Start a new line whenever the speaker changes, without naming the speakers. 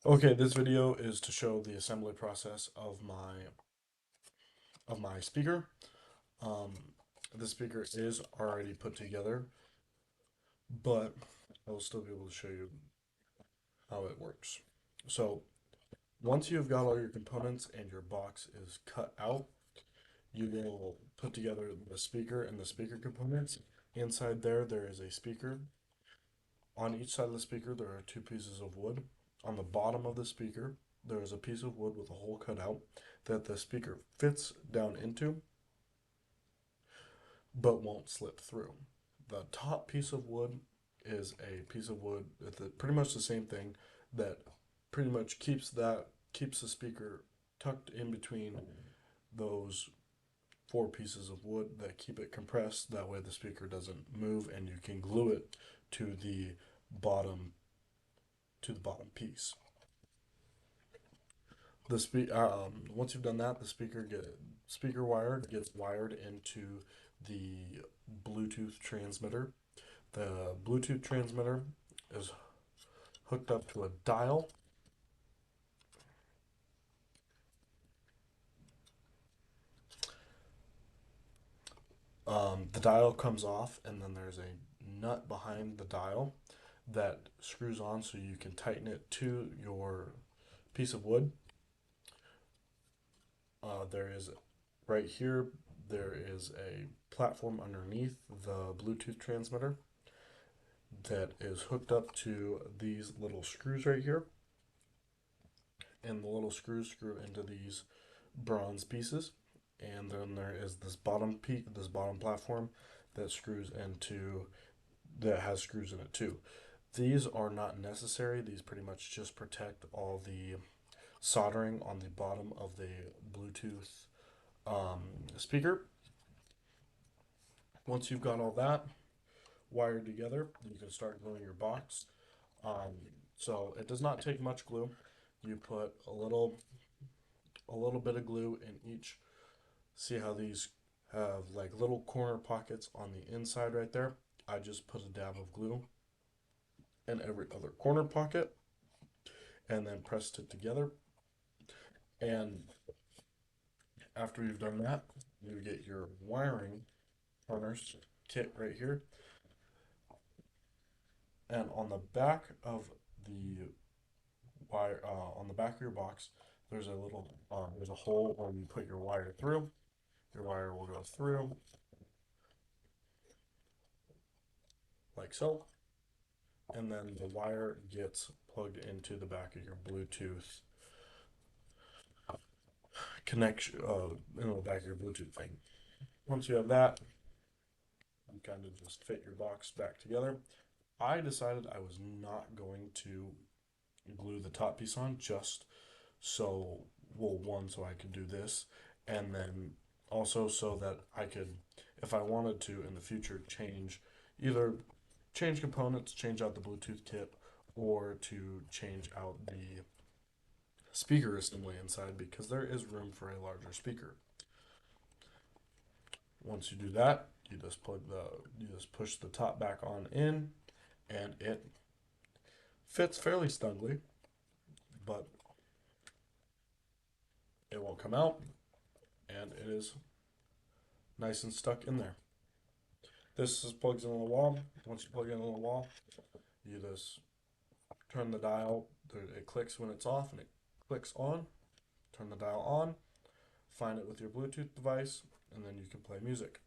Okay, this video is to show the assembly process of my speaker. Um, the speaker is already put together, but I will still be able to show you how it works. So once you've got all your components and your box is cut out, you will put together the speaker and the speaker components. Inside there is a speaker. On each side of the speaker, there are two pieces of wood. On the bottom of the speaker, there is a piece of wood with a hole cut out that the speaker fits down into but won't slip through. The top piece of wood is a piece of wood that's pretty much the same thing that pretty much keeps the speaker tucked in between those four pieces of wood that keep it compressed. That way the speaker doesn't move and you can glue it to the bottom piece. Once you've done that, the speaker wire gets wired into the Bluetooth transmitter. The Bluetooth transmitter is hooked up to a dial. The dial comes off, and then there's a nut behind the dial that screws on so you can tighten it to your piece of wood. There is right here, there is a platform underneath the Bluetooth transmitter that is hooked up to these little screws right here. And the little screws screw into these bronze pieces. And then there is this bottom platform that screws into that has screws in it too. These are not necessary. These pretty much just protect all the soldering on the bottom of the Bluetooth speaker. Once you've got all that wired together, you can start gluing your box. Um, so it does not take much glue. You put a little bit of glue in each. See how these have like little corner pockets on the inside right there? I just put a dab of glue in every other corner pocket and then pressed it together. And after you've done that, you get your wiring harness kit right here. And on the back of the on the back of your box, there's a hole where you put your wire through. Your wire will go through like so, and then the wire gets plugged into the back of your Bluetooth connection, in the back of your Bluetooth thing. Once you have that, you kind of just fit your box back together. I decided I was not going to glue the top piece on just so, well, one, so I could do this, and then also so that I could, if I wanted to in the future, either change components, change out the Bluetooth kit, or to change out the speaker assembly inside because there is room for a larger speaker. Once you do that, you just push the top back on in, and it fits fairly snugly, but it won't come out, and it is nice and stuck in there. This is plugs into the wall. Once you plug it into the wall, you just turn the dial. It clicks when it's off, and it clicks on. Turn the dial on. Find it with your Bluetooth device, and then you can play music.